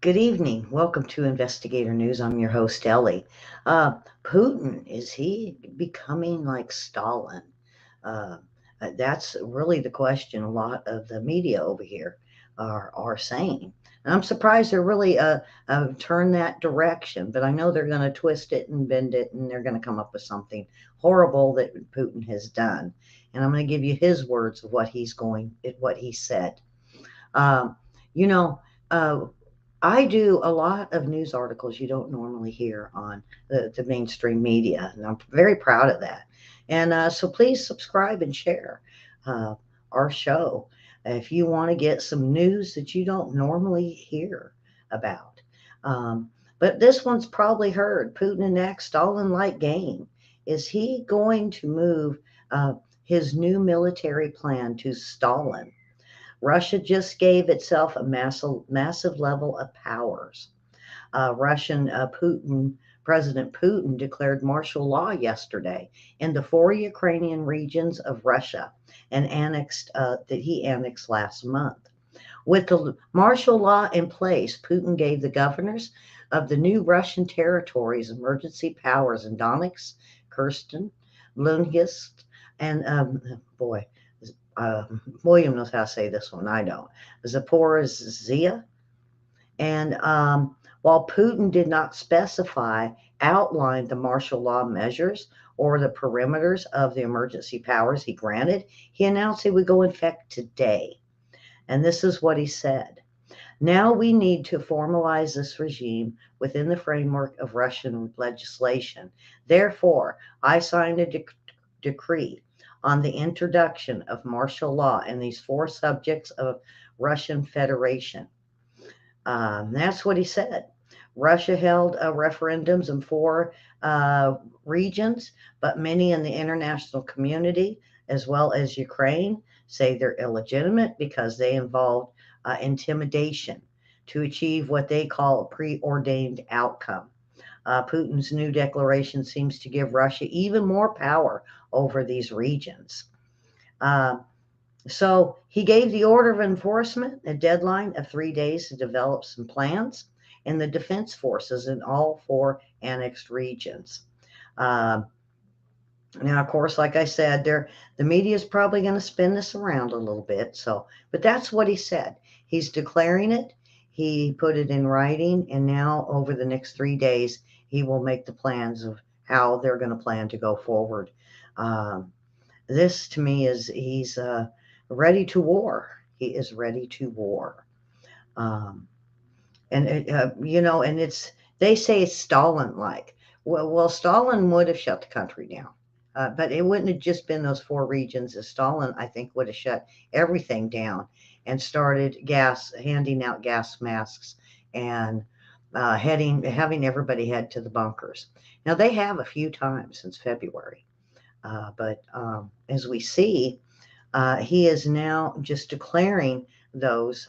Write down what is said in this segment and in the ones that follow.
Good evening. Welcome to Investigator News. I'm your host, Ellie. Putin, is he becoming like Stalin? Uh, that's really the question a lot of the media over here are saying. And I'm surprised they're really turned that direction, but I know they're going to twist it and bend it, and they're going to come up with something horrible that Putin has done. And I'm going to give you his words of what he said. Um, you know, uh, I do a lot of news articles you don't normally hear on the mainstream media, and I'm very proud of that. And so please subscribe and share uh, our show if you want to get some news that you don't normally hear about. Um, but this one's probably heard Putin enacts Stalin like game. Is he going to move his new military plan to Stalin? Russia just gave itself a massive level of powers. Russian President Putin declared martial law yesterday in the four Ukrainian regions of Russia and he annexed last month. With the martial law in place, Putin gave the governors of the new Russian territories emergency powers in Donetsk, Kherson, Luhansk, and boy, uh, William knows how to say this one. I don't. Zaporizhia. And while Putin did not outline the martial law measures or the perimeters of the emergency powers he granted, he announced he would go in effect today. And this is what he said. Now we need to formalize this regime within the framework of Russian legislation. Therefore, I signed a decree on the introduction of martial law in these four subjects of Russian Federation. That's what he said. Russia held referendums in four regions, but many in the international community, as well as Ukraine, say they're illegitimate because they involved intimidation to achieve what they call a preordained outcome. Putin's new declaration seems to give Russia even more power over these regions. Uh, so he gave the order of enforcement a deadline of 3 days to develop some plans in the defense forces in all four annexed regions. Uh, Now, of course, like I said, the media is probably going to spin this around a little bit. So, but that's what he said. He's declaring it. He put it in writing, and now over the next 3 days, he will make the plans of how they're going to plan to go forward. Um, this to me is he's ready to war. He is ready to war. Um, and it's they say it's Stalin like. Well, Stalin would have shut the country down, but it wouldn't have just been those four regions. As Stalin, I think, would have shut everything down and started handing out gas masks and having everybody head to the bunkers. Now they have a few times since February, but as we see, he is now just declaring those.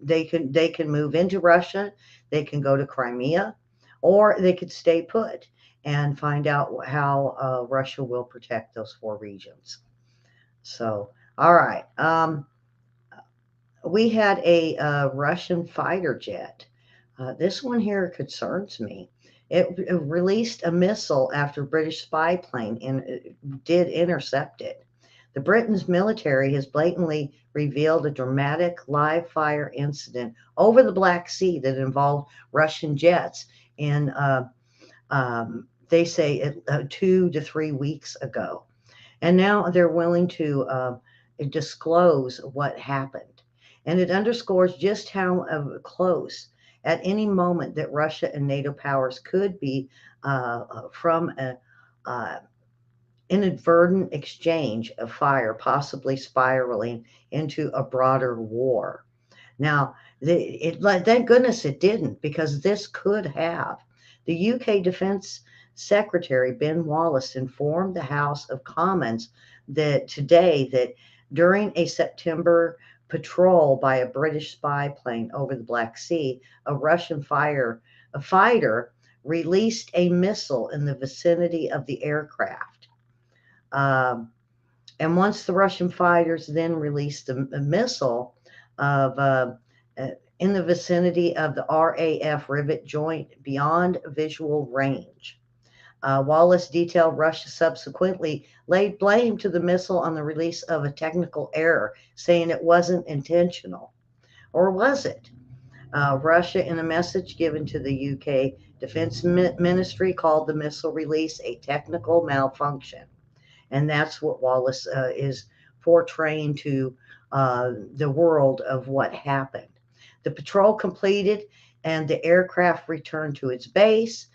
They can move into Russia, they can go to Crimea, or they could stay put and find out how Russia will protect those four regions. So, all right. We had a Russian fighter jet. This one here concerns me. It released a missile after British spy plane did intercept it. The Britain's military has blatantly revealed a dramatic live fire incident over the Black Sea that involved Russian jets in, they say, 2 to 3 weeks ago. And now they're willing to disclose what happened. And it underscores just how close at any moment that Russia and NATO powers could be from a uh, inadvertent exchange of fire, possibly spiraling into a broader war. Now, thank goodness it didn't, because this could have. The UK Defence Secretary Ben Wallace informed the House of Commons that during a September patrol by a British spy plane over the Black Sea, a fighter released a missile in the vicinity of the aircraft. Um, and once the Russian fighters then released a missile of in the vicinity of the RAF Rivet Joint beyond visual range. Wallace detailed Russia subsequently laid blame to the missile on the release of a technical error, saying it wasn't intentional. Or was it? Russia, in a message given to the UK Defense Ministry, called the missile release a technical malfunction. And that's what Wallace is portraying to the world of what happened. The patrol completed and the aircraft returned to its base.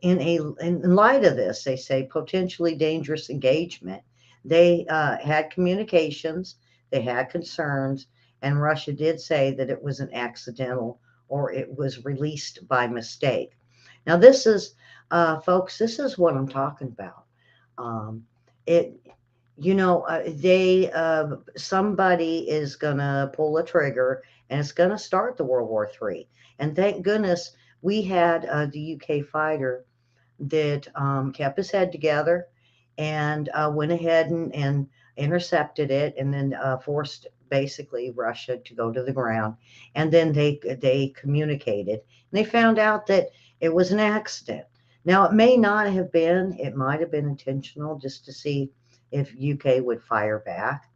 In light of this, they say potentially dangerous engagement. They had communications, they had concerns, and Russia did say that it was an accidental or it was released by mistake. Now, this is, folks, this is what I'm talking about. It, somebody is gonna pull a trigger, and it's gonna start the World War III. And thank goodness we had the UK fighter that kept his head together and went ahead and intercepted it, and then forced basically Russia to go to the ground. And then they communicated, and they found out that it was an accident. Now, it may not have been, it might have been intentional just to see if UK would fire back.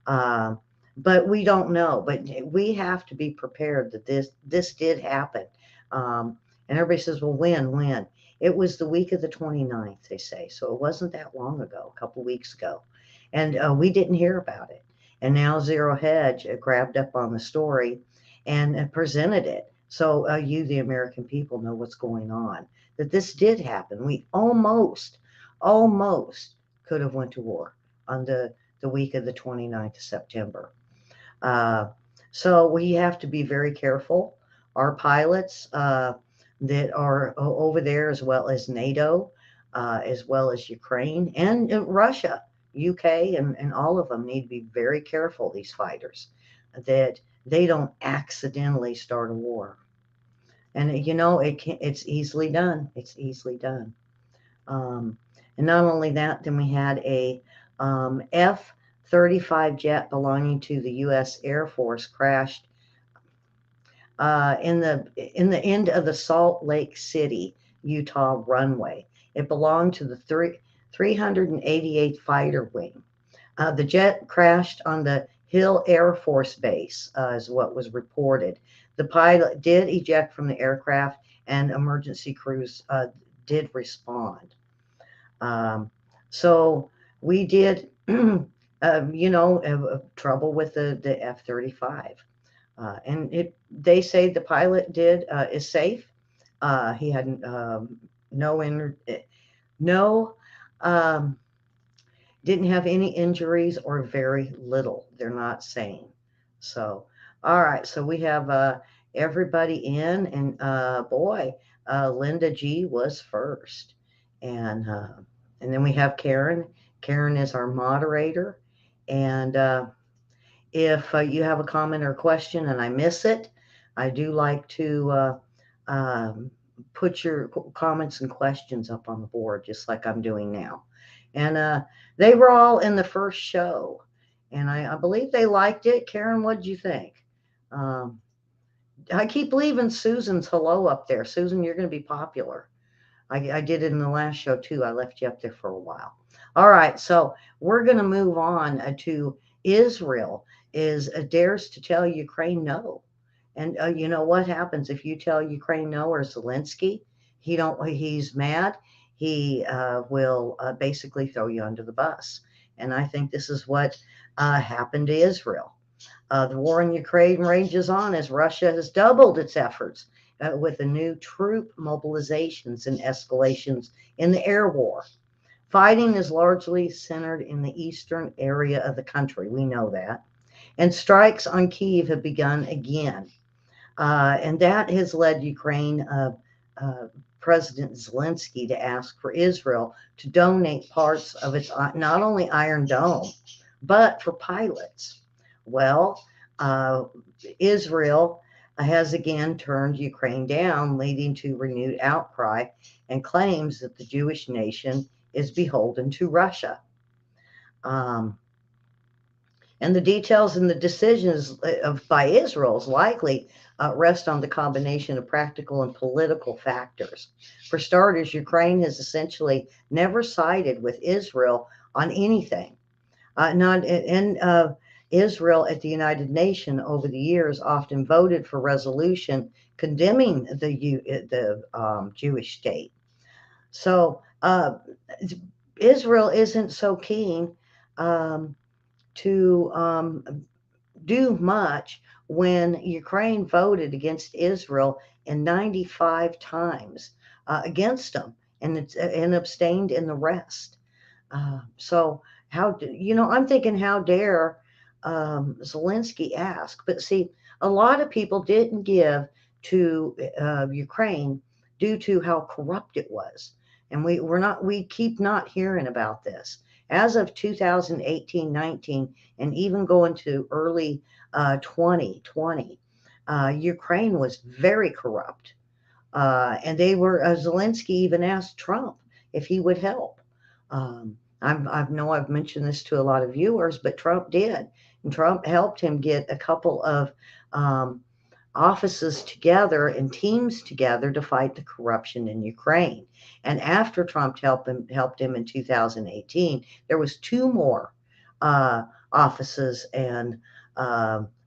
Uh, but we don't know. But we have to be prepared that this did happen. And everybody says, well, when? It was the week of the 29th, they say. So it wasn't that long ago, a couple weeks ago. And we didn't hear about it. And now Zero Hedge grabbed up on the story and presented it. So you, the American people, know what's going on. That this did happen. We almost could have went to war on the week of the 29th of September. So we have to be very careful. Our pilots that are over there, as well as NATO, as well as Ukraine and Russia, UK, and all of them need to be very careful, these fighters, that they don't accidentally start a war. And it's easily done. It's easily done. And not only that, then we had a F-35 jet belonging to the U.S. Air Force crashed in the end of the Salt Lake City, Utah runway. It belonged to the 388th Fighter Wing. The jet crashed on the Hill Air Force Base, is what was reported. The pilot did eject from the aircraft, and emergency crews did respond. So we did, trouble with the F-35. And they say the pilot is safe. He had didn't have any injuries or very little. They're not saying. So, all right. So we have everybody in, and Linda G was first, and then we have Karen. Karen is our moderator, and if you have a comment or question and I miss it, I do like to put your comments and questions up on the board, just like I'm doing now. And they were all in the first show, and I believe they liked it. Karen, what did you think? I keep leaving Susan's hello up there. Susan, you're going to be popular. I did it in the last show too. I left you up there for a while. All right, so we're going to move on to Israel dares to tell Ukraine no. And you know what happens if you tell Ukraine no, or Zelensky? He's mad. He will basically throw you under the bus. And I think this is what happened to Israel. The war in Ukraine rages on as Russia has doubled its efforts with the new troop mobilizations and escalations in the air war. Fighting is largely centered in the eastern area of the country. We know that. And strikes on Kyiv have begun again. And that has led Ukraine, President Zelensky, to ask for Israel to donate parts of its not only Iron Dome, but for pilots. Well, Israel has again turned Ukraine down, leading to renewed outcry and claims that the Jewish nation is beholden to Russia. And the details and the decisions by Israel is likely rest on the combination of practical and political factors. For starters, Ukraine has essentially never sided with Israel on anything. Not in Israel at the United Nations over the years often voted for resolution condemning the Jewish state. So Israel isn't so keen um, to do much when Ukraine voted against Israel in 95 times against them and abstained in the rest. So I'm thinking, how dare Zelensky ask? But see, a lot of people didn't give to Ukraine due to how corrupt it was, and we keep not hearing about this. As of 2018, 19, and even going to early 2020, Ukraine was very corrupt, and Zelensky even asked Trump if he would help. I've mentioned this to a lot of viewers, but Trump did. And Trump helped him get a couple of um, offices together and teams together to fight the corruption in Ukraine. And after Trump helped him in 2018, there was two more uh, offices and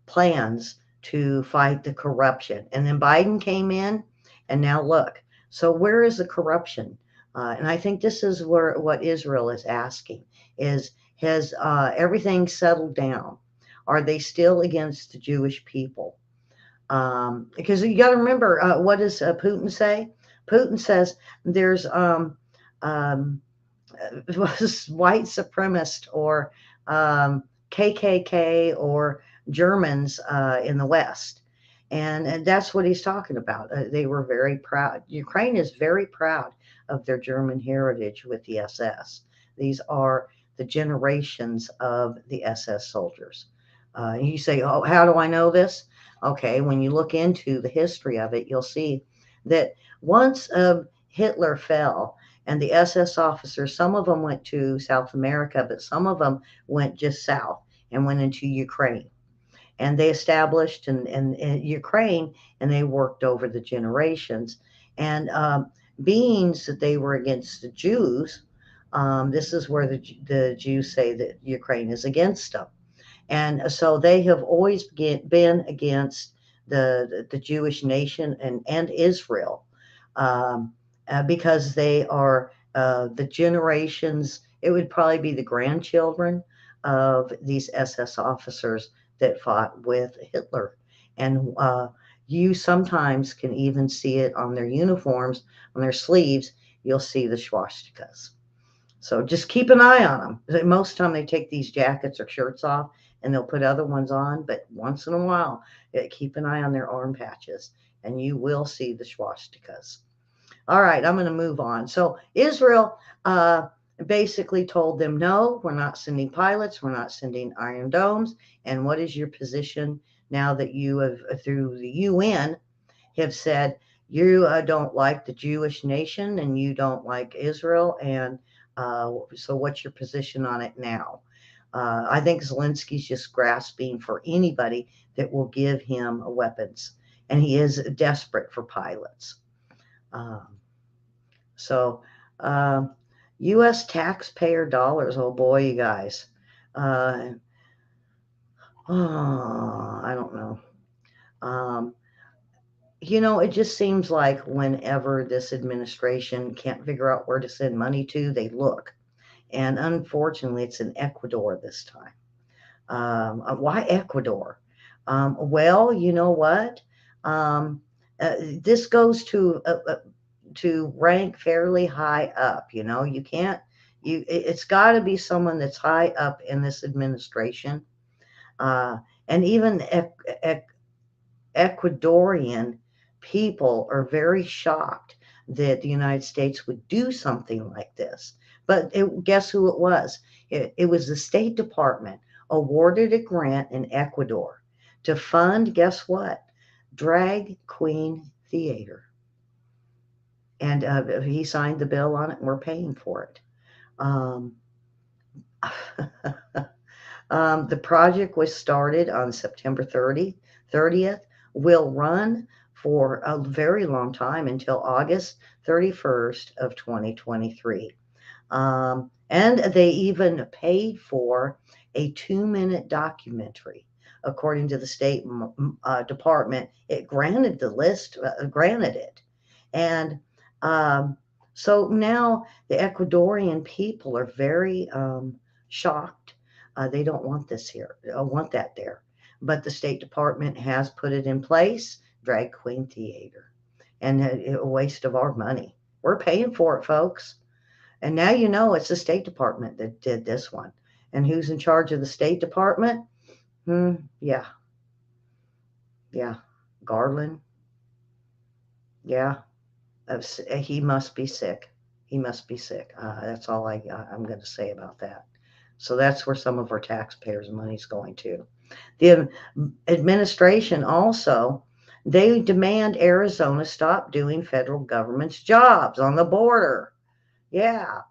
plans to fight the corruption. And then Biden came in, and now look. So where is the corruption? And I think this is where what Israel is asking is, has everything settled down? Are they still against the Jewish people? Because you got to remember, what does Putin say? Putin says there's um, white supremacist or KKK or Germans in the West. And that's what he's talking about. They were very proud. Ukraine is very proud of their German heritage with the SS. These are the generations of the SS soldiers. You say, oh, how do I know this? Okay, when you look into the history of it, you'll see that once Hitler fell, and the SS officers, some of them went to South America, but some of them went just south and went into Ukraine. And they established in Ukraine, and they worked over the generations. And being that they were against the Jews, this is where the Jews say that Ukraine is against them. And so they have always been against the Jewish nation and Israel, um, because they are the generations, it would probably be the grandchildren of these SS officers that fought with Hitler. And you sometimes can even see it on their uniforms, on their sleeves, you'll see the swastikas. So just keep an eye on them. Most of the time they take these jackets or shirts off and they'll put other ones on, but once in a while, keep an eye on their arm patches and you will see the swastikas. All right, I'm going to move on. So Israel basically told them, no, we're not sending pilots, we're not sending Iron Domes. And what is your position now that you have, through the UN, have said you don't like the Jewish nation and you don't like Israel? And so what's your position on it now? I think Zelensky's just grasping for anybody that will give him weapons, and he is desperate for pilots. Um, so, U.S. taxpayer dollars. Oh boy, you guys. Uh, I don't know. Um, it just seems like whenever this administration can't figure out where to send money to, they look. And unfortunately, it's in Ecuador this time. Why Ecuador? Well, you know what? Um, this goes to rank fairly high up. You can't. It's got to be someone that's high up in this administration, uh, and even Ecuadorian people are very shocked that the United States would do something like this. But guess who it was? It was the State Department awarded a grant in Ecuador to fund, guess what? Drag Queen Theater. And he signed the bill on it, and we're paying for it. Um, The project was started on September 30th, will run for a very long time until August 31st of 2023. And they even paid for a 2-minute documentary. According to the State Department, it granted the list, granted it. And um, so now the Ecuadorian people are very shocked. They don't want this here, want that there. But the State Department has put it in place, drag queen theater, and a waste of our money. We're paying for it, folks. And now you know it's the State Department that did this one. And who's in charge of the State Department? Yeah, yeah. Garland. Yeah, he must be sick. He must be sick. That's all I'm going to say about that. So that's where some of our taxpayers' money is going to. The administration also, they demand Arizona stop doing federal government's jobs on the border. Yeah.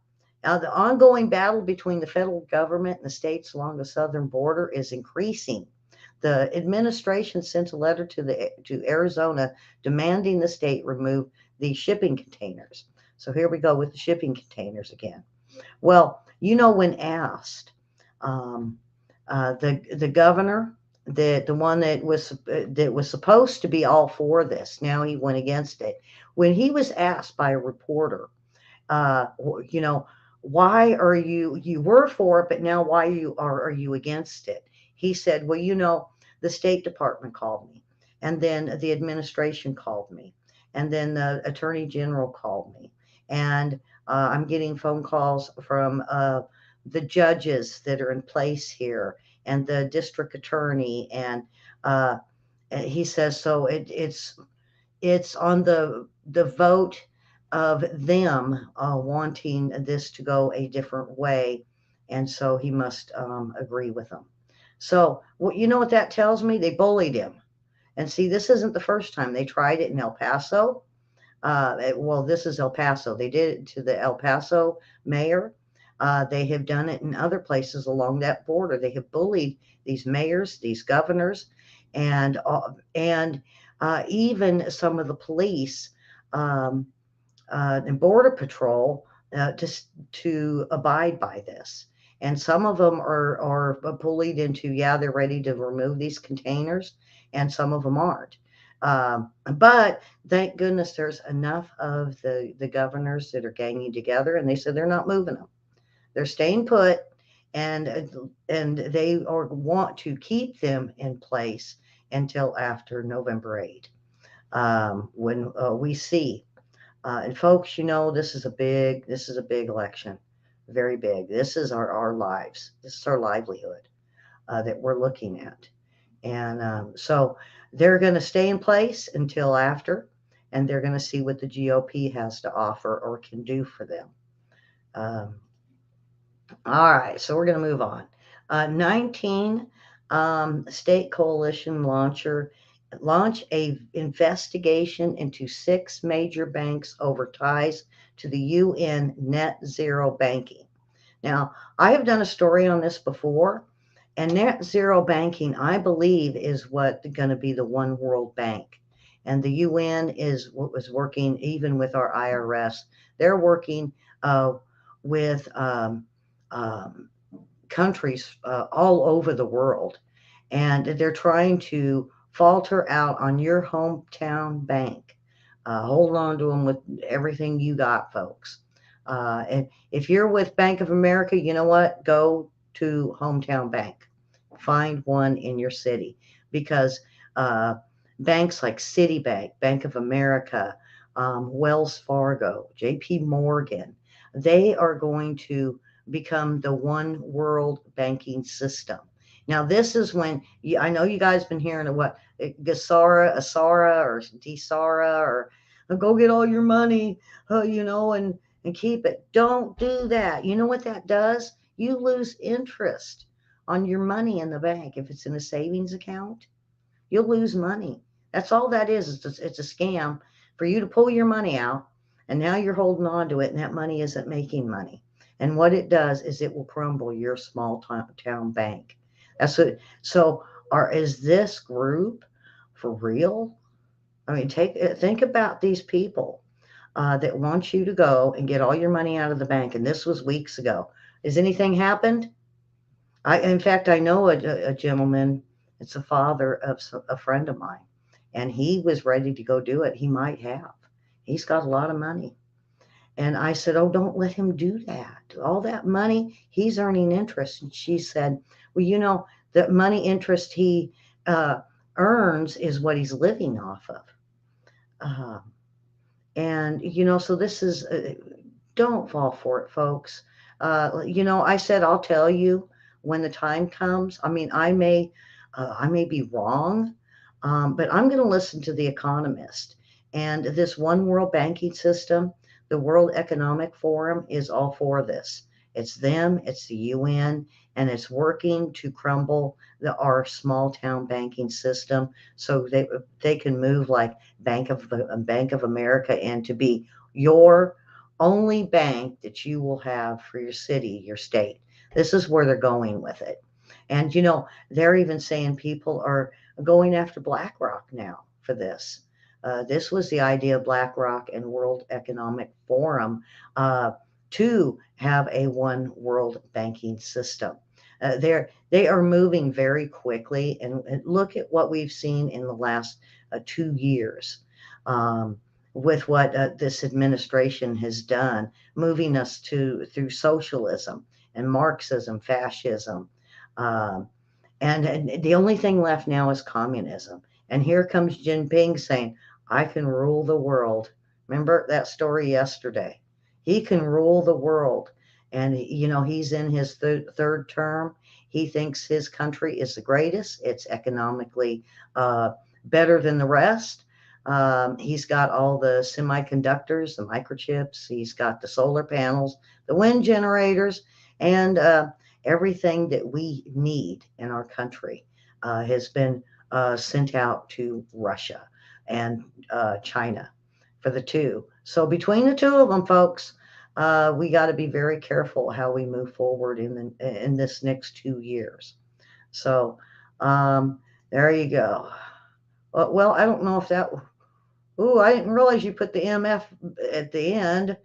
Now, the ongoing battle between the federal government and the states along the southern border is increasing. The administration sent a letter to Arizona demanding the state remove the shipping containers. So here we go with the shipping containers again. Well, when asked, um, the governor, the one that was supposed to be all for this, now he went against it. When he was asked by a reporter, uh, you know, why are you were for it, but now why are you against it? He said, well, the State Department called me, and then the administration called me, and then the Attorney General called me, and I'm getting phone calls from the judges that are in place here, and the district attorney, uh, and he says so. It's on the vote of them wanting this to go a different way, and so he must agree with them. So, you know what that tells me? They bullied him. And see, this isn't the first time they tried it in El Paso. Well, this is El Paso. They did it to the El Paso mayor. They have done it in other places along that border. They have bullied these mayors, these governors, and even some of the police um, and border patrol to abide by this. And some of them are bullied into, yeah, they're ready to remove these containers, and some of them aren't. But thank goodness there's enough of the governors that are ganging together, and they said they're not moving them. They're staying put, and they want to keep them in place until after November 8th, when we see. And folks, this is a big election, very big. This is our lives. This is our livelihood that we're looking at. And so they're going to stay in place until after, and they're going to see what the GOP has to offer or can do for them. Um, all right, so we're going to move on. 19 state coalition launch a investigation into 6 major banks over ties to the UN net zero banking. Now, I have done a story on this before, and net zero banking, I believe, is what going to be the one world bank. And the UN is what was working even with our IRS. They're working with um, countries all over the world, and they're trying to falter out on your hometown bank. Hold on to them with everything you got, folks. And if you're with Bank of America, you know what? Go to Hometown Bank. Find one in your city, because uh, banks like Citibank, Bank of America, Wells Fargo, JP Morgan, they are going to become the one world banking system. Now, this is when I know you guys been hearing of what Asara, or Desara, or go get all your money, and keep it. Don't do that. You know what that does? You lose interest on your money in the bank. If it's in a savings account, you'll lose money. That's all that is. It's a scam for you to pull your money out, and now you're holding on to it, and that money isn't making money. And what it does is it will crumble your small town bank. That's what, so is this group for real? I mean, think about these people that want you to go and get all your money out of the bank. And this was weeks ago. Has anything happened? In fact, I know a gentleman. It's a father of a friend of mine, and he was ready to go do it. He might have. He's got a lot of money. And I said, "Oh, don't let him do that. All that money, he's earning interest." And she said, "Well, the money interest he uh, earns is what he's living off of." Uh, and, so this is, don't fall for it, folks. I said, I'll tell you when the time comes. I mean, I may be wrong, but I'm going to listen to the economist. And this one world banking system, the World Economic Forum is all for this. It's them, it's the UN, and it's working to crumble our small town banking system so they can move like Bank of America and to be your only bank that you will have for your city, your state. This is where they're going with it. And they're even saying people are going after BlackRock now for this. This was the idea of BlackRock and World Economic Forum to have a one world banking system. They are moving very quickly, and look at what we've seen in the last 2 years. With what this administration has done, moving us through socialism and Marxism, fascism, um, and the only thing left now is communism. And here comes Jinping saying, "I can rule the world." Remember that story yesterday? He can rule the world, and he's in his third term. He thinks his country is the greatest. It's economically better than the rest. He's got all the semiconductors, the microchips. He's got the solar panels, the wind generators, and everything that we need in our country has been sent out to Russia and China for the two. So between the two of them, folks, we got to be very careful how we move forward in this next 2 years. So there you go. Well, I don't know if that. Ooh, I didn't realize you put the MF at the end,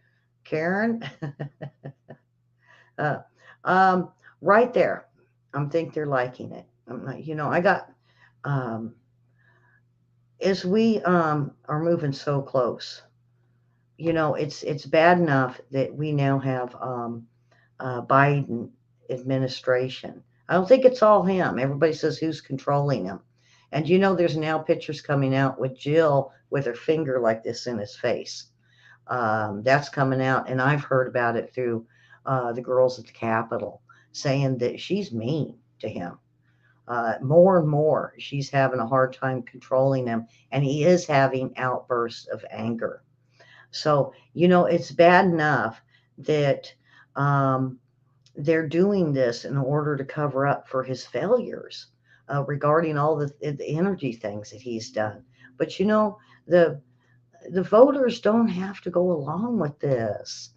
Karen. uh, um, right there. I think they're liking it. I'm like, I got um, as we are moving so close. It's bad enough that we now have Biden administration. I don't think it's all him. Everybody says who's controlling him. And there's now pictures coming out with Jill with her finger like this in his face. That's coming out, and I've heard about it through the girls at the Capitol saying that she's mean to him. More and more, she's having a hard time controlling him, and he is having outbursts of anger. So, it's bad enough that um, they're doing this in order to cover up for his failures regarding all the energy things that he's done. But the the voters don't have to go along with this.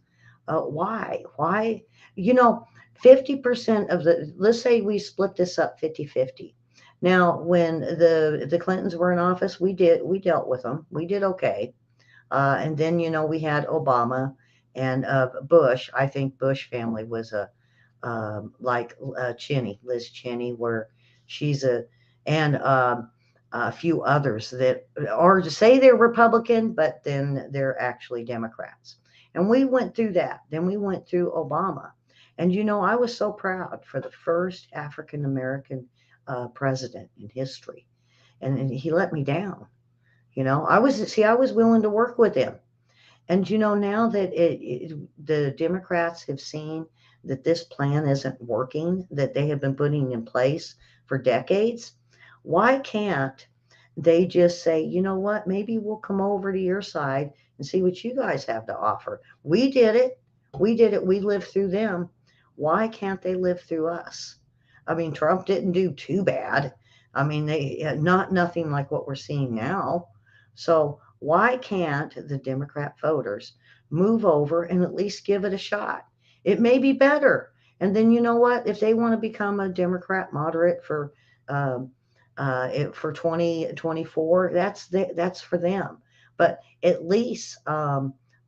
Why? Why? You know, 50% of let's say we split this up 50-50. Now, when the Clintons were in office, we dealt with them. We did okay. And then, we had Obama and Bush. I think Bush family was like Cheney, Liz Cheney, where she's and a few others that are to say they're Republican, but then they're actually Democrats. And we went through that. Then we went through Obama. And, I was so proud for the first African American president in history. And he let me down. I was willing to work with him. And now that the Democrats have seen that this plan isn't working, that they have been putting in place for decades, why can't they just say, you know what, maybe we'll come over to your side and see what you guys have to offer? We did it. We did it. We lived through them. Why can't they live through us? I mean, Trump didn't do too bad. I mean, they not nothing like what we're seeing now. So why can't the Democrat voters move over and at least give it a shot? It may be better. And then you know what? If they want to become a Democrat moderate um, for 2024, that's for them. But at least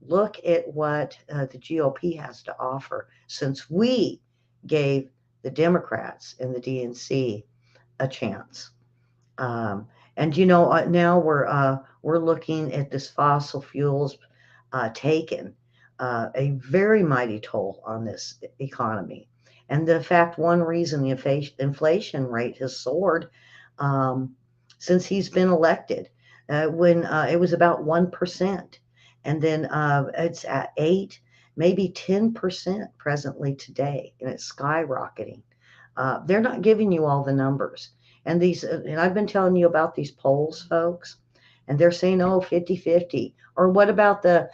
look at what the GOP has to offer, since we gave the Democrats and the DNC a chance. Um, and now we're looking at this fossil fuels taken a very mighty toll on this economy. And the fact, one reason the inflation rate has soared um, since he's been elected, when it was about 1%. And then it's at 8, maybe 10% presently today, and it's skyrocketing. They're not giving you all the numbers. And I've been telling you about these polls, folks, and they're saying, oh, 50-50. Or what about the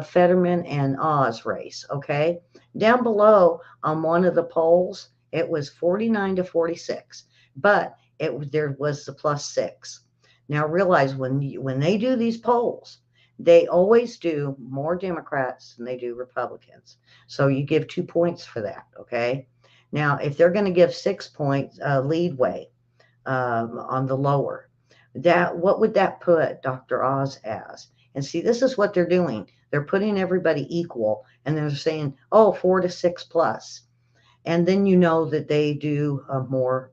Fetterman and Oz race? Okay. Down below on one of the polls, it was 49-46, but there was the +6. Now realize when they do these polls, they always do more Democrats than they do Republicans. So you give 2 points for that. Okay. Now, if they're going to give 6 points leadway on the lower, what would that put Dr. Oz as? And see, this is what they're doing. They're putting everybody equal, and they're saying, oh, 4 to 6 plus. And then you know that they do more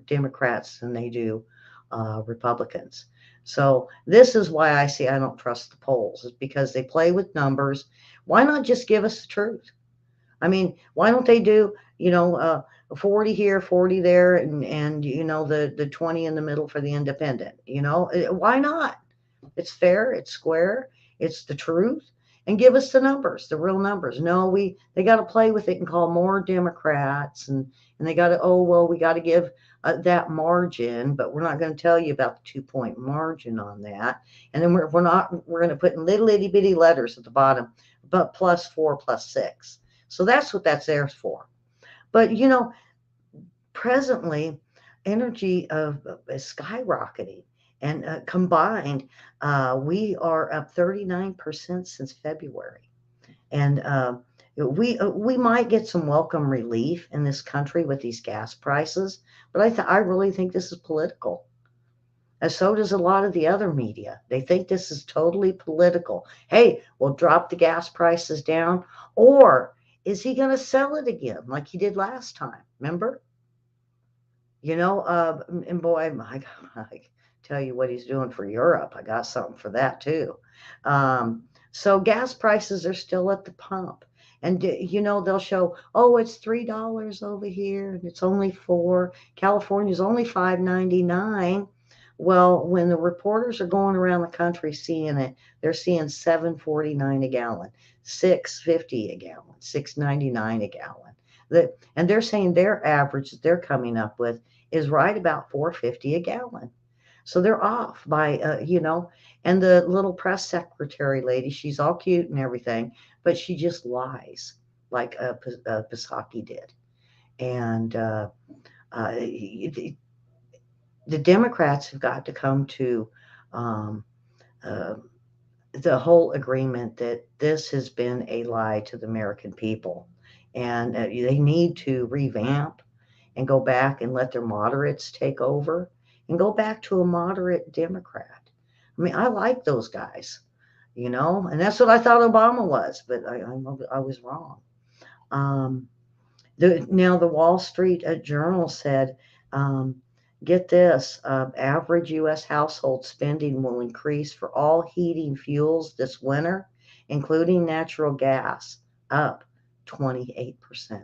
Democrats than they do Republicans. So this is why I don't trust the polls, is because they play with numbers. Why not just give us the truth? I mean, why don't they do, 40 here, 40 there, and the 20 in the middle for the independent? Why not? It's fair, it's square, it's the truth, and give us the numbers, the real numbers. No, they got to play with it and call more Democrats, and they got to, oh well, we got to give that margin, but we're not going to tell you about the 2 point margin on that. And then we're going to put in little itty bitty letters at the bottom, but +4 +6. So that's what that's there for. But presently, energy is skyrocketing, and combined, we are up 39% since February. And we might get some welcome relief in this country with these gas prices, but I really think this is political. And so does a lot of the other media. They think this is totally political. Hey, we'll drop the gas prices down. Or is he going to sell it again like he did last time? Remember? And boy, I tell you what he's doing for Europe. I got something for that too. So gas prices are still at the pump. And they'll show, oh, it's $3 over here, and it's only 4. California's only 5.99. Well, when the reporters are going around the country seeing it, they're seeing 7.49 a gallon, 6.50 a gallon, 6.99 a gallon. And they're saying their average that they're coming up with is right about 4.50 a gallon. So they're off by, and the little press secretary lady, she's all cute and everything, but she just lies like Psaki did. And the Democrats have got to come to um, uh, the whole agreement that this has been a lie to the American people. And they need to revamp and go back and let their moderates take over and go back to a moderate Democrat. I mean, I like those guys, and that's what I thought Obama was, but I was wrong. Um, Now, the Wall Street Journal said, um, get this, average U.S. household spending will increase for all heating fuels this winter, including natural gas, up 28%.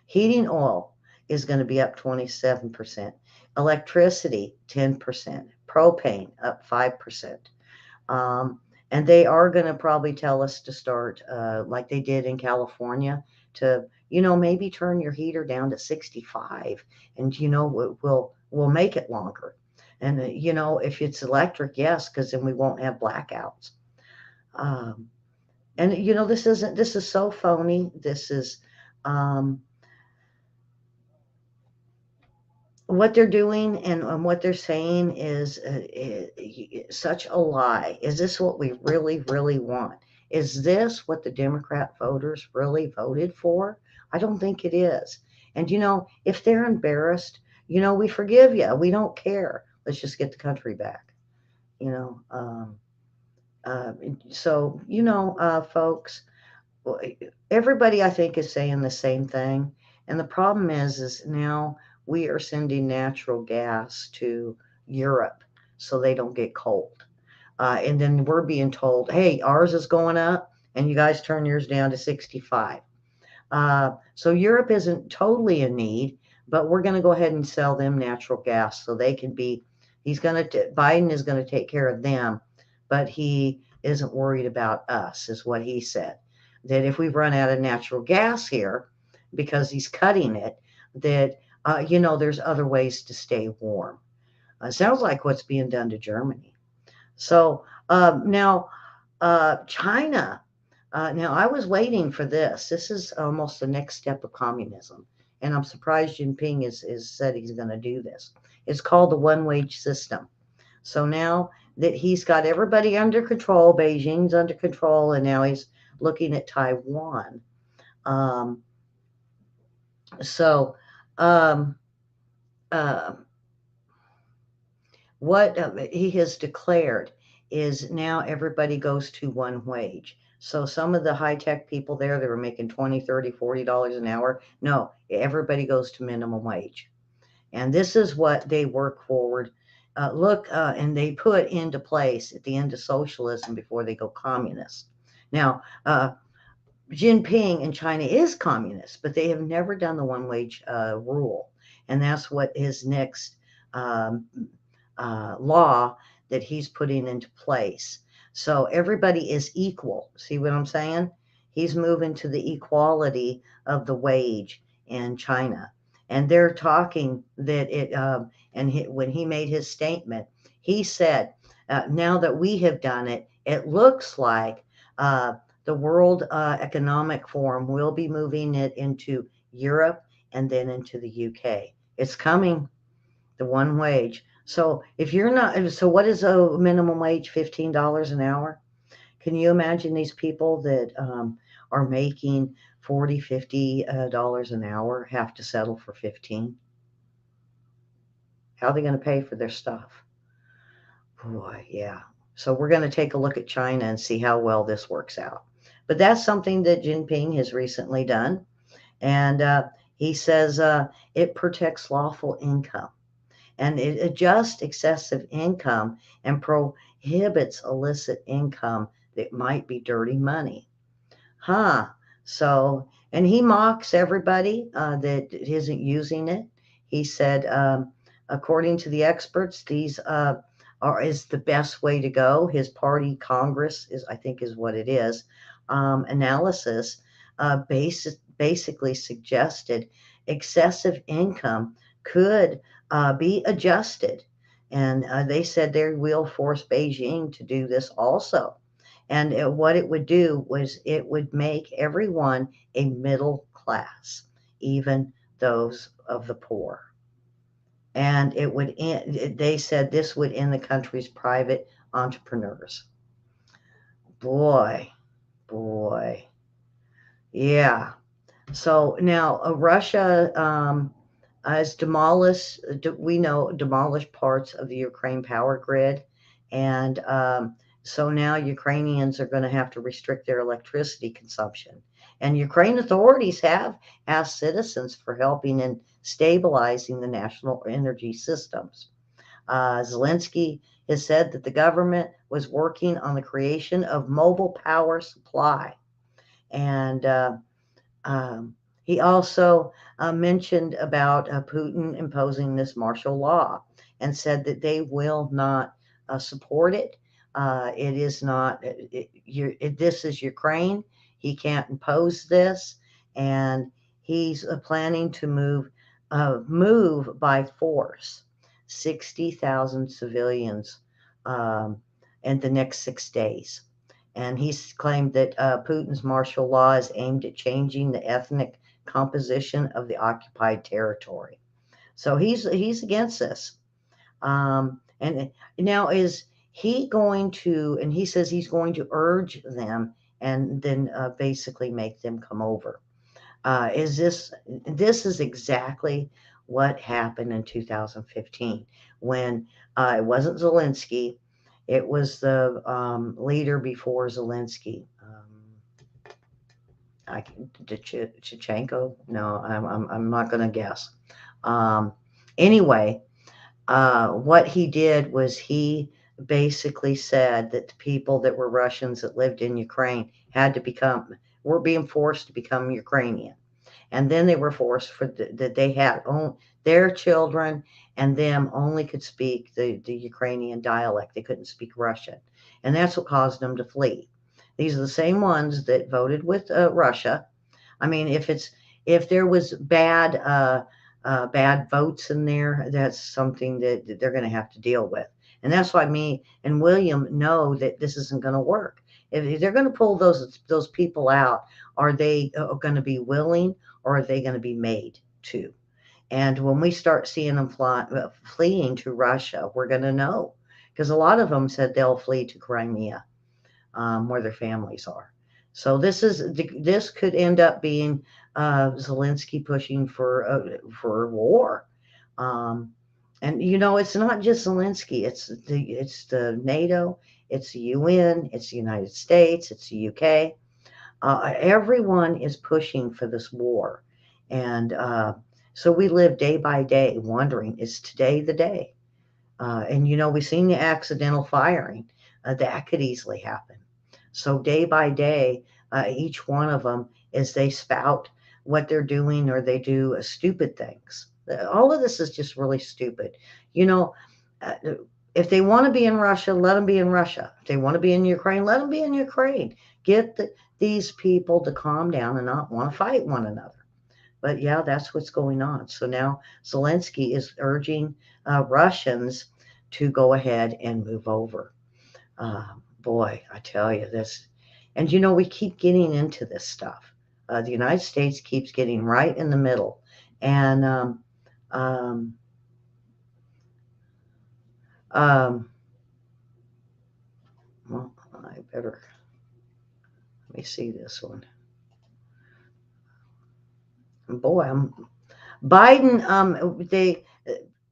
Heating oil is going to be up 27%. Electricity, 10%. Propane, up 5%. Um, and they are going to probably tell us to start, like they did in California, to maybe turn your heater down to 65, and we'll make it longer. And if it's electric, yes, because then we won't have blackouts. Um, and this is so phony. This is um, what they're doing, and what they're saying is such a lie. Is this what we really, really want? Is this what the Democrat voters really voted for? I don't think it is. And if they're embarrassed, we forgive you. We don't care. Let's just get the country back. You know, uh, so folks, everybody I think is saying the same thing. And the problem is now we are sending natural gas to Europe so they don't get cold. And then we're being told, hey, ours is going up and you guys turn yours down to 65. So Europe isn't totally in need, but we're going to go ahead and sell them natural gas so they can be. Biden is going to take care of them, but he isn't worried about us, is what he said. That if we run out of natural gas here, because he's cutting it, that there's other ways to stay warm. Sounds like what's being done to Germany. So now China. Now, I was waiting for this. This is almost the next step of communism. And I'm surprised Jinping is said he's going to do this. It's called the one wage system. So now that he's got everybody under control, Beijing's under control, and now he's looking at Taiwan. Um, so, um, uh, what he has declared is now everybody goes to one wage. So some of the high tech people there that were making 20, 30, $40 an hour, no, everybody goes to minimum wage. And this is what they work forward. And they put into place at the end of socialism before they go communist. Now, Jinping in China is communist, but they have never done the one wage rule. And that's what his next um, law that he's putting into place. So everybody is equal. See what I'm saying? He's moving to the equality of the wage in China. And they're talking that when he made his statement, he said, now that we have done it, it looks like the World Economic Forum will be moving it into Europe and then into the UK. It's coming, the one wage. So if you're not, so what is a minimum wage? $15 an hour. Can you imagine these people that are making 40, $50 an hour have to settle for 15? How are they going to pay for their stuff? Boy, yeah. So we're going to take a look at China and see how well this works out. But that's something that Jinping has recently done. And he says it protects lawful income and it adjusts excessive income and prohibits illicit income that might be dirty money. Huh. So, and he mocks everybody that isn't using it. He said, according to the experts, these is the best way to go. His party Congress is, I think, is what it is. Analysis basically suggested excessive income could be adjusted. And they said they will force Beijing to do this also. And what it would do was it would make everyone a middle class, even those of the poor. And it would end, they said this would end the country's private entrepreneurs. Boy, boy. Yeah. So now Russia has demolished, we know, demolished parts of the Ukraine power grid. And so now Ukrainians are going to have to restrict their electricity consumption. And Ukraine authorities have asked citizens for helping in stabilizing the national energy systems. Zelensky has said that the government was working on the creation of mobile power supply. And he also mentioned about Putin imposing this martial law and said that they will not support it. It is not, this is Ukraine. He can't impose this. And he's planning to move by force 60,000 civilians in the next 6 days. And he's claimed that Putin's martial law is aimed at changing the ethnic composition of the occupied territory. So he's against this. And now is he going to? And he says he's going to urge them and then basically make them come over. Is this is exactly what happened in 2015 when it wasn't Zelensky, it was the leader before Zelensky. Chichenko? No, I'm not going to guess. Um, anyway, what he did was he basically said that the people that were Russians that lived in Ukraine were being forced to become Ukrainian. And then they were forced that they had their children and them only could speak the Ukrainian dialect. They couldn't speak Russian. And that's what caused them to flee. These are the same ones that voted with Russia. I mean, if there was bad votes in there, that's something that they're going to have to deal with. And that's why me and William know that this isn't going to work. If they're going to pull those people out, are they going to be willing, or are they going to be made to? And when we start seeing them fleeing to Russia, we're going to know, because a lot of them said they'll flee to Crimea, where their families are. So this could end up being Zelensky pushing for war. Um, and it's not just Zelensky. It's the NATO, it's the UN, it's the United States, it's the UK. Everyone is pushing for this war, and so we live day by day wondering, is today the day? And we've seen the accidental firing that could easily happen. So day by day, each one of them, as they spout what they're doing, or they do stupid things. All of this is just really stupid. You know, uh, if they want to be in Russia, let them be in Russia. If they want to be in Ukraine, let them be in Ukraine. Get these people to calm down and not want to fight one another. But yeah, that's what's going on. So now Zelensky is urging Russians to go ahead and move over. Boy, I tell you this. And we keep getting into this stuff. The United States keeps getting right in the middle. And um, um, well, I better, let me see this one. Boy, Biden, they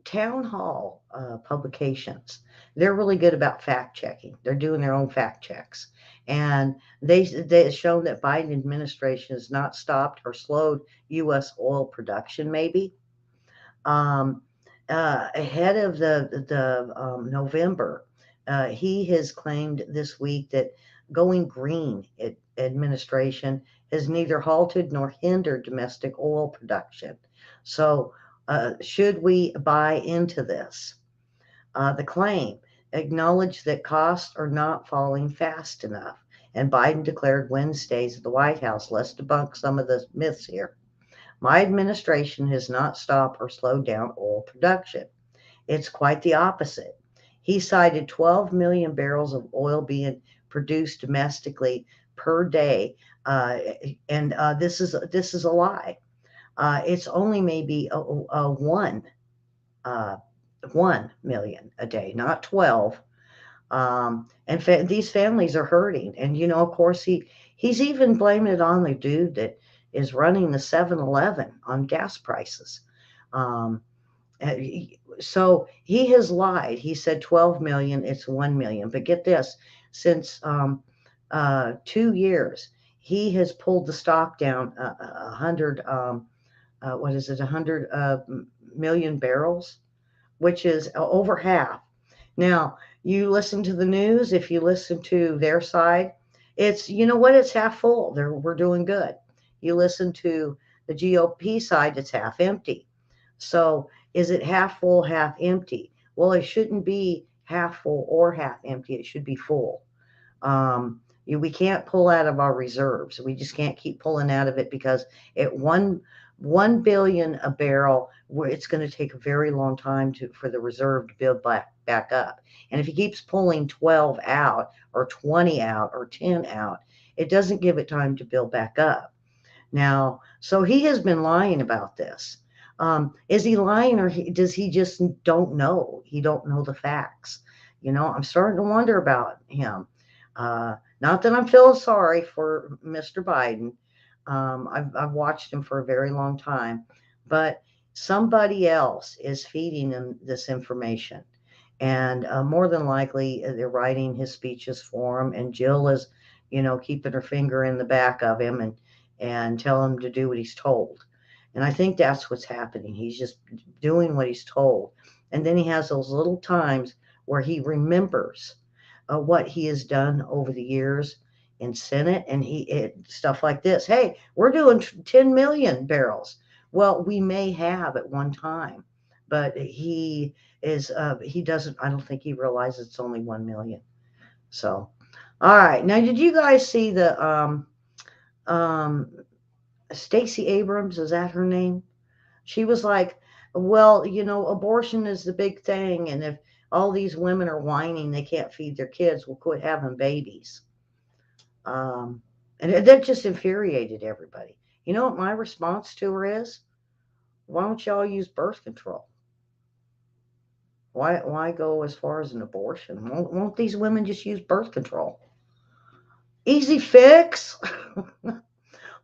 town hall publications. They're really good about fact checking. They're doing their own fact checks, and they shown that Biden administration has not stopped or slowed U.S. oil production. Maybe um, ahead of the November, he has claimed this week that going green administration has neither halted nor hindered domestic oil production. So, should we buy into this? The claim acknowledged that costs are not falling fast enough. And Biden declared Wednesdays at the White House, let's debunk some of the myths here. My administration has not stopped or slowed down oil production. It's quite the opposite. He cited 12 million barrels of oil being produced domestically per day, uh, and this is a lie. It's only maybe uh, 1 million a day, not 12. And these families are hurting. And of course, he's even blaming it on the dude that is running the 7-Eleven on gas prices. Um, so he has lied. He said 12 million, it's 1 million. But get this, since 2 years, he has pulled the stock down 100, what is it, 100 million barrels, which is over half. Now, you listen to the news, if you listen to their side, it's, what, it's half full. We're doing good. You listen to the GOP side, it's half empty. So is it half full, half empty? Well, it shouldn't be half full or half empty. It should be full. We can't pull out of our reserves. We just can't keep pulling out of it, because at 1 billion a barrel, it's going to take a very long time for the reserve to build back up. And if he keeps pulling 12 out or 20 out or 10 out, it doesn't give it time to build back up. Now, so he has been lying about this. Is he lying, or does he just don't know? He don't know the facts. I'm starting to wonder about him. Not that I'm feeling sorry for Mr. Biden. I've watched him for a very long time, but somebody else is feeding him this information. And more than likely, they're writing his speeches for him. And Jill is, keeping her finger in the back of him and tell him to do what he's told. And I think that's what's happening. He's just doing what he's told. And then he has those little times where he remembers what he has done over the years in Senate, and stuff like this. Hey, we're doing 10 million barrels. Well, we may have at one time, but he doesn't. I don't think he realizes it's only 1 million. So, all right. Now, did you guys see the um Stacey Abrams? Is that her name? She was like, well, abortion is the big thing. And if all these women are whining they can't feed their kids, we'll quit having babies. Um, and that just infuriated everybody. You know what my response to her is? Why don't y'all use birth control? Why go as far as an abortion? Won't these women just use birth control? Easy fix.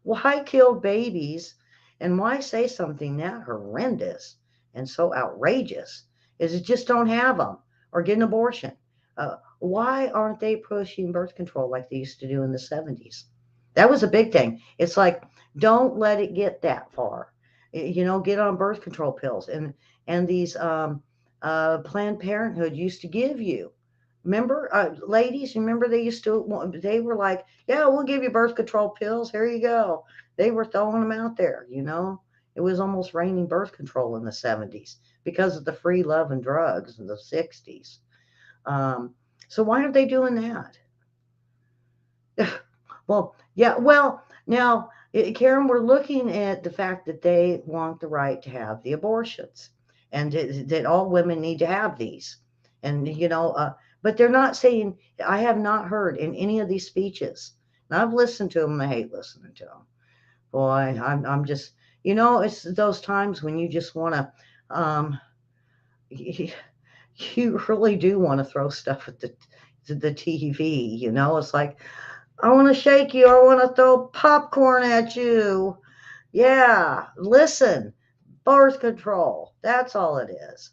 Why kill babies, and why say something that horrendous and so outrageous? Is it just don't have them or get an abortion? Why aren't they pushing birth control like they used to do in the 70s? That was a big thing. It's like, don't let it get that far. Get on birth control pills. And these Planned Parenthood used to give you. Remember, ladies, remember they were like, yeah, we'll give you birth control pills. Here you go. They were throwing them out there. It was almost raining birth control in the 70s because of the free love and drugs in the 60s. Um, so why aren't they doing that? Well, yeah, well, now, Karen, we're looking at the fact that they want the right to have the abortions and that all women need to have these. And, but they're not saying, I have not heard in any of these speeches, and I've listened to them and I hate listening to them. Boy, I'm just, it's those times when you just want um, you really do want to throw stuff at the TV. It's like, I want to shake you. I want to throw popcorn at you. Yeah, listen, birth control. That's all it is.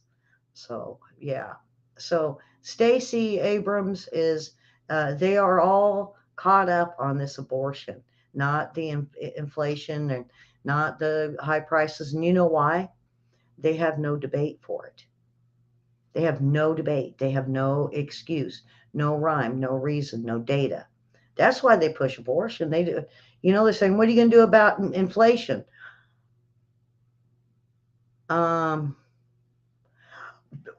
So, yeah. So, Stacey Abrams is, they are all caught up on this abortion, not the inflation and not the high prices. And you know why? They have no debate for it. They have no debate. They have no excuse, no rhyme, no reason, no data. That's why they push abortion. They do. They're saying, what are you going to do about inflation? Um,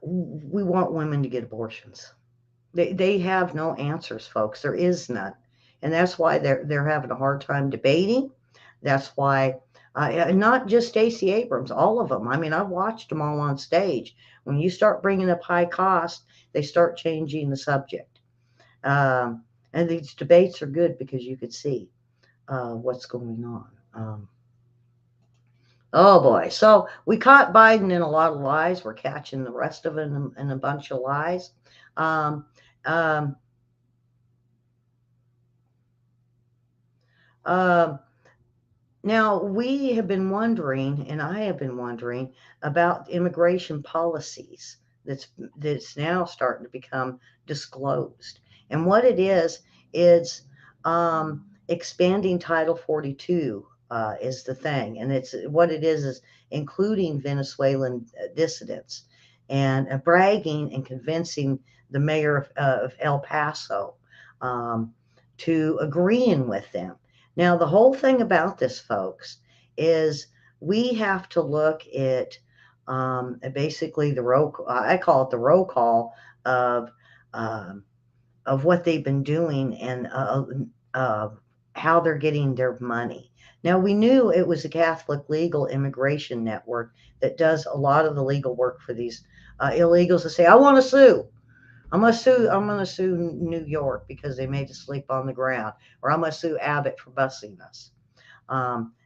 we want women to get abortions. They have no answers, folks. There is none, and that's why they're having a hard time debating. That's why, not just Stacey Abrams, all of them. I mean, I've watched them all on stage. When you start bringing up high cost, they start changing the subject. And these debates are good because you could see what's going on. Oh boy. So we caught Biden in a lot of lies. We're catching the rest of it in a bunch of lies. Um, um, uh, Now we have been wondering, and I have been wondering about immigration policies that's now starting to become disclosed. And what it is expanding Title 42 is the thing, and it's what it is including Venezuelan dissidents and bragging and convincing the mayor of El Paso um, to agreeing with them. Now, the whole thing about this, folks, is we have to look at basically the roll. I call it the roll call of um, of what they've been doing and uh, how they're getting their money. Now, we knew it was a Catholic Legal Immigration Network that does a lot of the legal work for these illegals to say, "I want to sue." I'm gonna sue. I'm gonna sue New York because they made us sleep on the ground, or I'm gonna sue Abbott for busing us.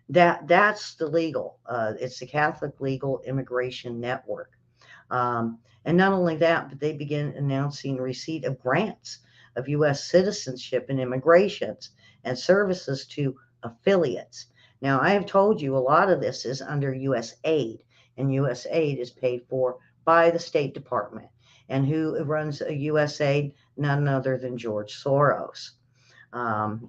That's the legal. It's the Catholic Legal Immigration Network, and not only that, but they begin announcing receipt of grants of U.S. citizenship and immigrations and services to affiliates. Now, I have told you a lot of this is under U.S. aid, and U.S. aid is paid for by the State Department. And who runs a U.S. aid? None other than George Soros. Um,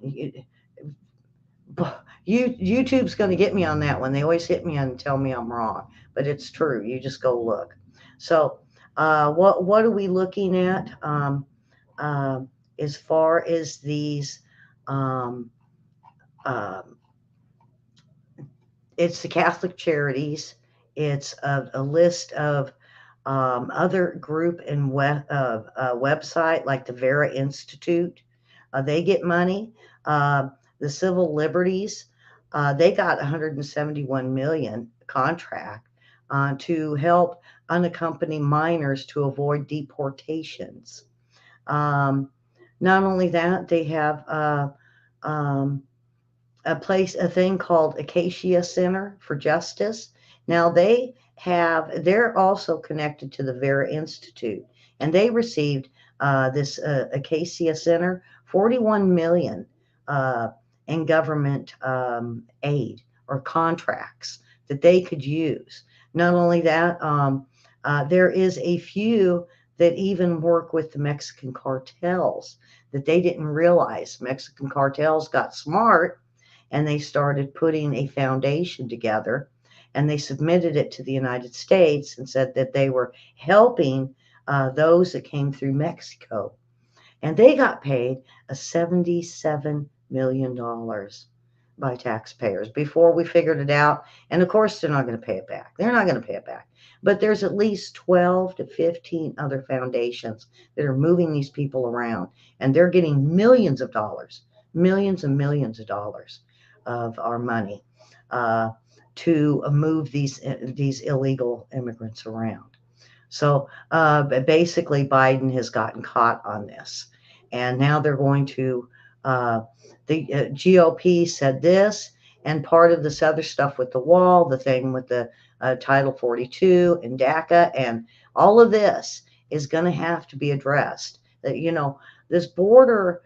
YouTube's going to get me on that one. They always hit me and tell me I'm wrong, but it's true. You just go look. So, what are we looking at uh, as far as these? Um, um, it's the Catholic Charities. It's a list of other group and website like the Vera Institute. They get money. The Civil Liberties, they got 171 million contract to help unaccompanied minors to avoid deportations. Um, Not only that, they have um, a thing called Acacia Center for Justice. Now they're also connected to the Vera Institute, and they received this Acacia Center 41 million in government aid or contracts that they could use. Not only that, there is a few that even work with the Mexican cartels that they didn't realize. Mexican cartels got smart and they started putting a foundation together and they submitted it to the United States and said that they were helping those that came through Mexico. And they got paid a $77 million by taxpayers before we figured it out. And of course, they're not going to pay it back. They're not going to pay it back. But there's at least 12 to 15 other foundations that are moving these people around, and they're getting millions of dollars, millions and millions of dollars of our money to move these illegal immigrants around. So basically, Biden has gotten caught on this, and now they're going to. The GOP said this, and part of this other stuff with the wall, the thing with the Title 42 and DACA, and all of this is going to have to be addressed. That this border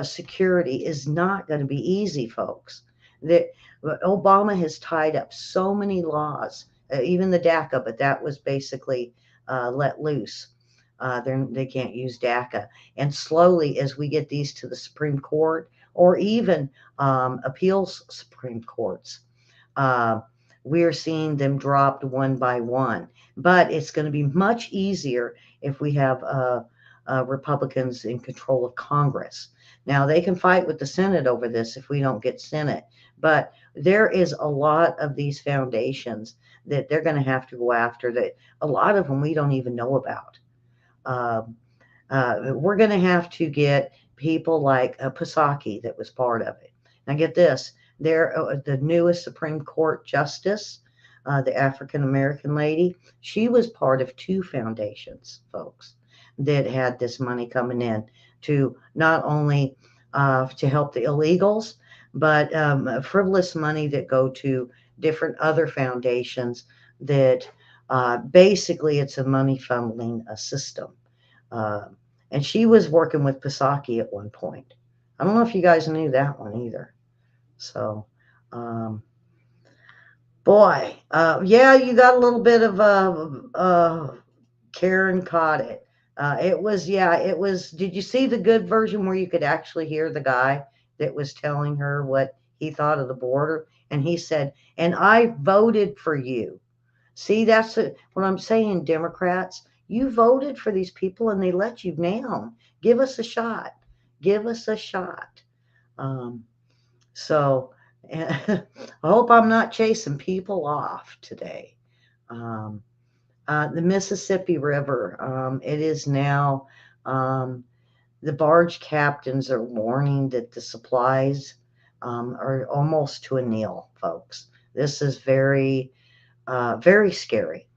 security is not going to be easy, folks. That Obama has tied up so many laws, even the DACA, but that was basically let loose. They can't use DACA. And slowly, as we get these to the Supreme Court or even appeals Supreme Courts, we're seeing them dropped one by one. But it's going to be much easier if we have Republicans in control of Congress. Now, they can fight with the Senate over this if we don't get Senate. But there is a lot of these foundations that they're going to have to go after, that a lot of them we don't even know about. We're going to have to get people like Psaki that was part of it. Now, get this. They're the newest Supreme Court justice, the African American lady. She was part of two foundations, folks, that had this money coming in to not only to help the illegals, but frivolous money that go to different other foundations that basically it's a money funneling system. Uh, and she was working with Psaki at one point. I don't know if you guys knew that one either. So, boy, yeah, you got a little bit of Karen caught it. It was. Did you see the good version where you could actually hear the guy that was telling her what he thought of the border? And he said, and I voted for you. See, what I'm saying, Democrats. You voted for these people and they let you down. Give us a shot. Give us a shot. Um, so I hope I'm not chasing people off today. Um, the Mississippi River, it is now, the barge captains are warning that the supplies are almost to a nil, folks. This is very, very scary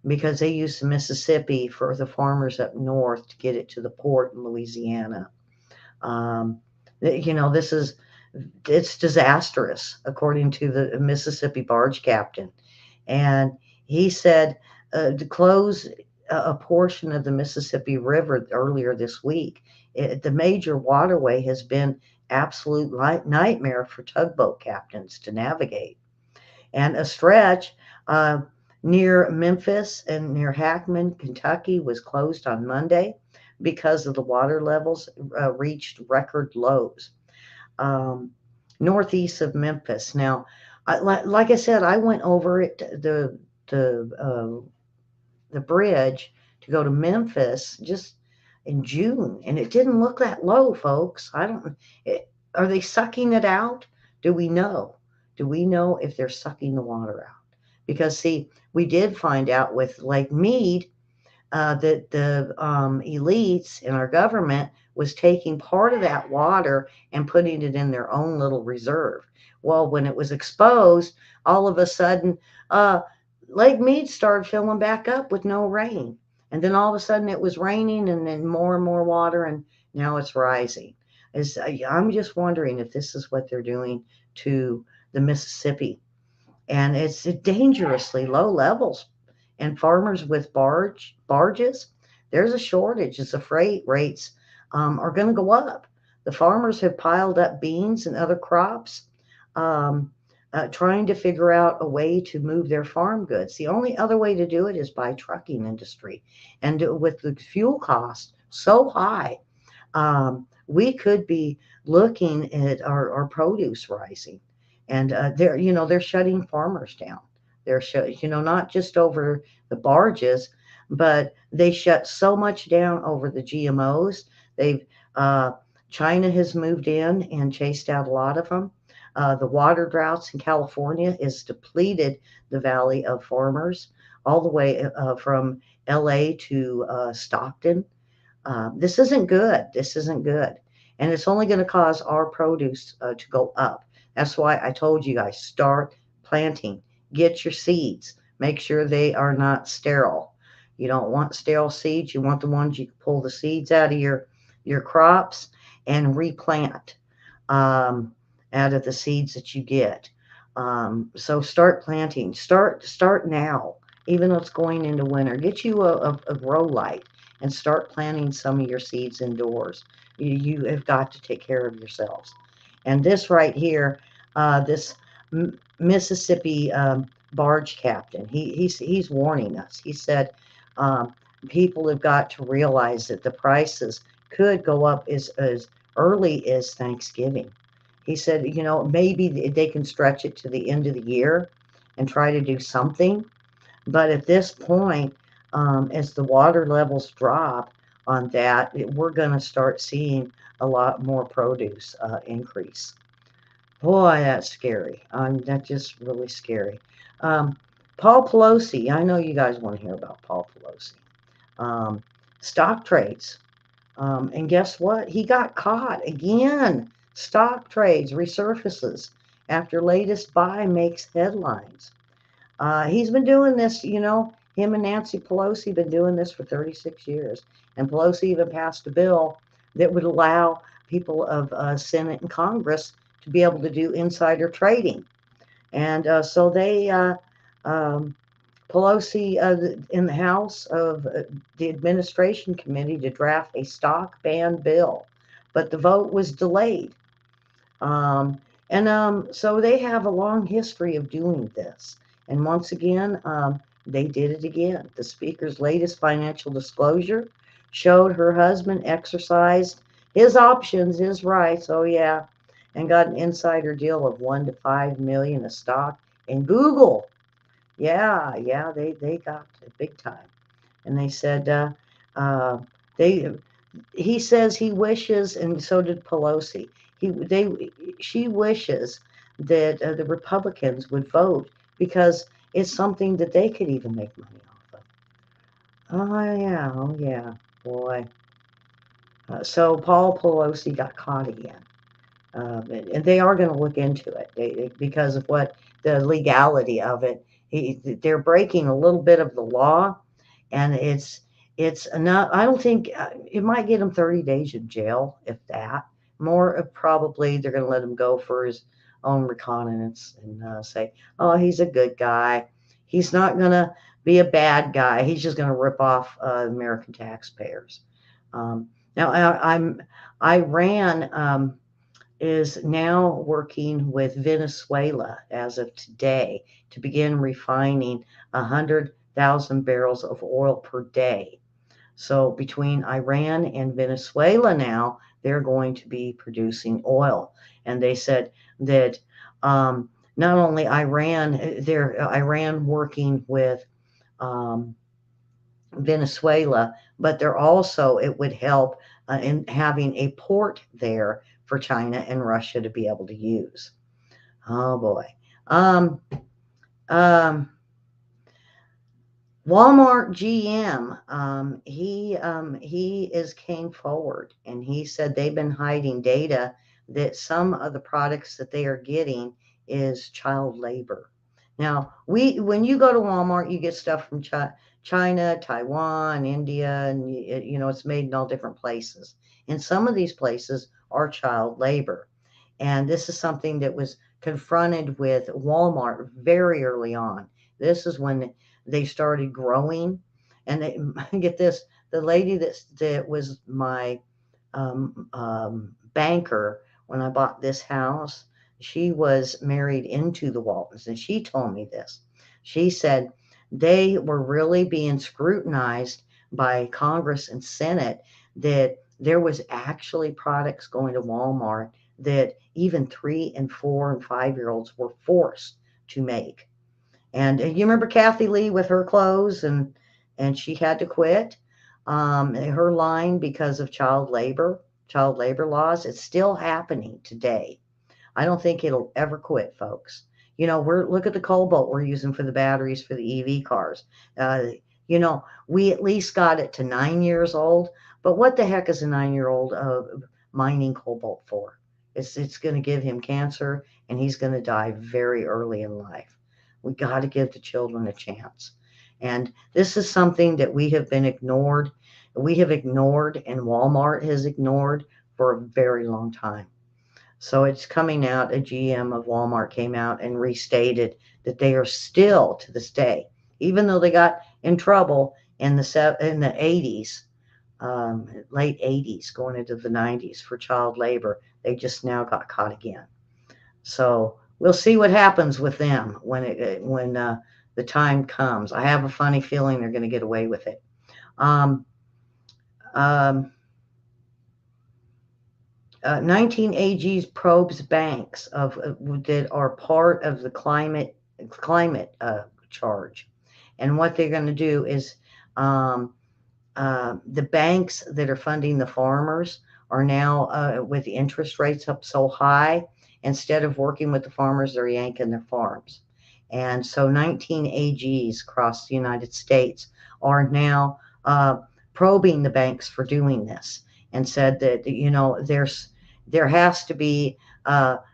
because they use the Mississippi for the farmers up north to get it to the port in Louisiana. This it's disastrous, according to the Mississippi barge captain. And he said to close a portion of the Mississippi River earlier this week. The major waterway has been absolute nightmare for tugboat captains to navigate. And a stretch uh, near Memphis and near Hackman, Kentucky, was closed on Monday because of the water levels reached record lows. Um, Northeast of Memphis. Now, like I said, I went over it the bridge to go to Memphis just in June, and it didn't look that low, folks. I don't. It, are they sucking it out? Do we know? Do we know if they're sucking the water out? Because see, we did find out with Lake Mead that the elites in our government was taking part of that water and putting it in their own little reserve. Well, when it was exposed, all of a sudden, uh, Lake Mead started filling back up with no rain. And then all of a sudden it was raining and then more and more water, and now it's rising. I'm just wondering if this is what they're doing to the Mississippi. And it's dangerously low levels, and farmers with barges, there's a shortage as the freight rates are going to go up. The farmers have piled up beans and other crops, um, trying to figure out a way to move their farm goods. The only other way to do it is by trucking industry, and with the fuel cost so high, we could be looking at our produce rising. And they're shutting farmers down. Not just over the barges, but they shut so much down over the GMOs. They've uh, China has moved in and chased out a lot of them. The water droughts in California has depleted the valley of farmers all the way from LA to Stockton. This isn't good. This isn't good. And it's only going to cause our produce to go up. That's why I told you guys, start planting. Get your seeds. Make sure they are not sterile. You don't want sterile seeds. You want the ones you can pull the seeds out of your crops and replant um, out of the seeds that you get. So start planting. Start now, even though it's going into winter. Get you a grow light and start planting some of your seeds indoors. You have got to take care of yourselves. And this right here, this Mississippi barge captain, he's warning us. He said um, people have got to realize that the prices could go up as early as Thanksgiving. He said, maybe they can stretch it to the end of the year and try to do something. But at this point, as the water levels drop on that, we're going to start seeing a lot more produce increase. Boy, that's scary. That's just really scary. Um, Paul Pelosi, I know you guys want to hear about Paul Pelosi. Um, Stock trades. And guess what? He got caught again. Stock trades resurfaces after latest buy makes headlines. He's been doing this, him and Nancy Pelosi been doing this for 36 years. And Pelosi even passed a bill that would allow people of Senate and Congress to be able to do insider trading. And so um, Pelosi in the House of the Administration Committee to draft a stock ban bill, but the vote was delayed. And so they have a long history of doing this. And once again, they did it again. The speaker's latest financial disclosure showed her husband exercised his options, his rights, oh yeah, and got an insider deal of 1 to 5 million of stock in Google. Yeah, they got it big time. And they said uh, they he says he wishes, and so did Pelosi. She wishes that the Republicans would vote because it's something that they could even make money off of. Oh yeah, boy. So Paul Pelosi got caught again, and they are going to look into it because of what the legality of it. They're breaking a little bit of the law, and it's enough. I don't think it might get him 30 days in jail, if that. More probably they're going to let him go for his own recognizance and say, "Oh, he's a good guy. He's not going to be a bad guy. He's just going to rip off American taxpayers." Um, now I ran is now working with Venezuela as of today to begin refining 100,000 barrels of oil per day. So between Iran and Venezuela now, they're going to be producing oil. And they said that not only Iran working with um, Venezuela, but it would help in having a port there for China and Russia to be able to use. Oh boy. Um, um, Walmart GM, he is came forward and he said they've been hiding data that some of the products that they are getting is child labor. Now, when you go to Walmart, you get stuff from China, Taiwan, India, and it's made in all different places. And some of these places are child labor. And this is something that was confronted with Walmart very early on. This is when they started growing. And they, get this, the lady that was my banker when I bought this house, she was married into the Waltons, and she told me this. She said they were really being scrutinized by Congress and Senate, that there was actually products going to Walmart that even 3 and 4 and 5 year olds were forced to make. And you remember Kathy Lee with her clothes, and she had to quit her line because of child labor laws. It's still happening today. I don't think it'll ever quit, folks. Look at the cobalt we're using for the batteries for the EV cars. Uh, we at least got it to 9 years old, but what the heck is a 9 year old mining cobalt for? It's going to give him cancer, and he's going to die very early in life. We got to give the children a chance. And this is something that we have been ignored. We have ignored, and Walmart has ignored for a very long time. So it's coming out, a GM of Walmart came out and restated that they are still to this day, even though they got in trouble in the 80s, late 80s, going into the 90s for child labor, they just now got caught again. So we'll see what happens with them when the time comes. I have a funny feeling they're going to get away with it. Um, um, 19 AGs probes banks that are part of the climate charge, and what they're going to do is um, the banks that are funding the farmers are now with the interest rates up so high. Instead of working with the farmers, they're yanking their farms, and so 19 AGs across the United States are now probing the banks for doing this, and said that there has to be,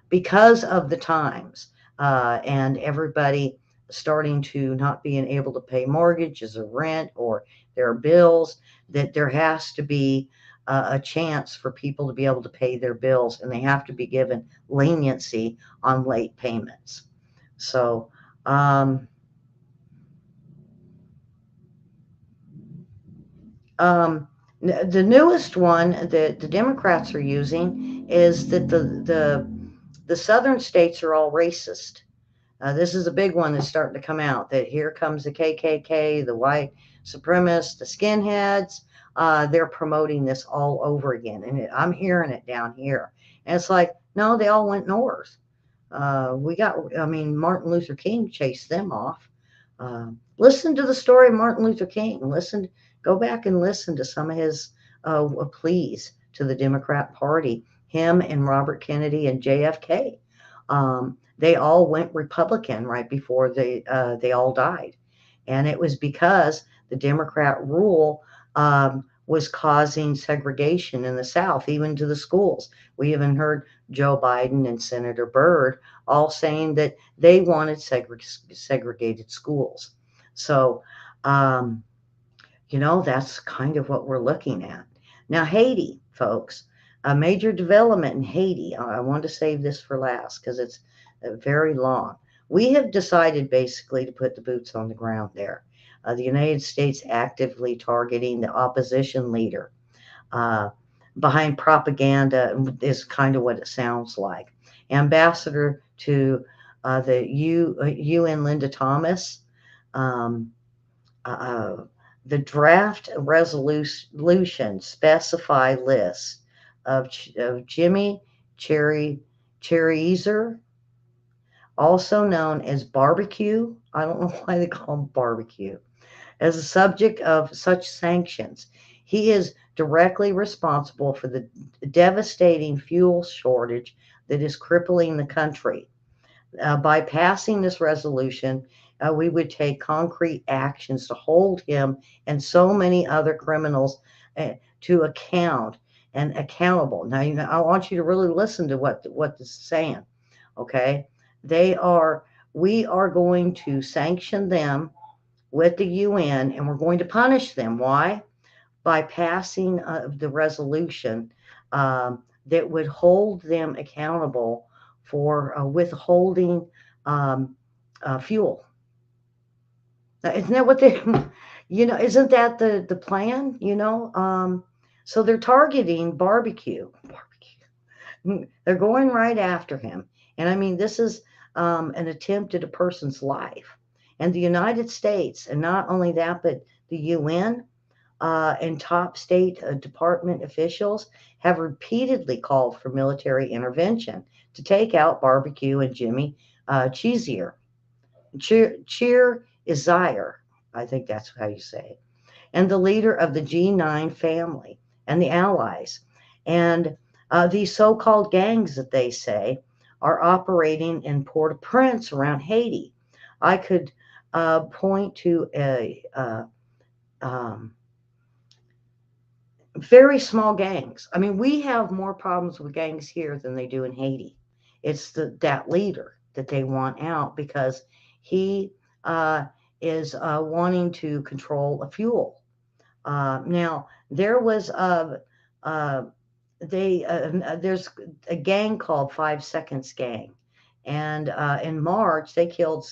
because of the times, and everybody starting to not being able to pay mortgages or rent or their bills, that there has to be a chance for people to be able to pay their bills, and they have to be given leniency on late payments. So, um, um, the newest one that the Democrats are using is that the southern states are all racist. This is a big one that's starting to come out, that here comes the KKK, the white supremacists, the skinheads. They're promoting this all over again. And I'm hearing it down here. And it's like, no, they all went north. Martin Luther King chased them off. Listen to the story of Martin Luther King. Go back and listen to some of his pleas to the Democrat Party. Him and Robert Kennedy and JFK. They all went Republican right before they all died, and it was because the Democrat rule was causing segregation in the South, even to the schools. We even heard Joe Biden and Senator Byrd all saying that they wanted segregated schools. So, um, that's kind of what we're looking at. Now, Haiti, folks, a major development in Haiti. I want to save this for last because it's very long. We have decided basically to put the boots on the ground there. The United States actively targeting the opposition leader. Uh, behind propaganda is kind of what it sounds like. Ambassador to UN, Linda Thomas, um, uh, the draft resolution specify lists of Jimmy Cherizer, also known as Barbecue. I don't know why they call him Barbecue, as a subject of such sanctions. He is directly responsible for the devastating fuel shortage that is crippling the country. By passing this resolution, we would take concrete actions to hold him and so many other criminals to account and accountable. Now, I want you to really listen to what this is saying. Okay, they are. We are going to sanction them with the UN, and we're going to punish them. Why? By passing the resolution that would hold them accountable for withholding um, fuel. Now, isn't that what they, isn't that the plan? So they're targeting barbecue. They're going right after him. And I mean, this is an attempt at a person's life. And the United States, and not only that, but the UN and top State Department officials have repeatedly called for military intervention to take out Barbecue and Jimmy Cheezier. Cheer is Zaire, I think that's how you say it, and the leader of the G9 family and the allies. And these so called gangs that they say are operating in Port au Prince around Haiti. I could point to a um, very small gangs. I mean, we have more problems with gangs here than they do in Haiti. It's that leader that they want out because he uh, is wanting to control a fuel. Now there was uh, there's a gang called 5 Seconds Gang, and in March they killed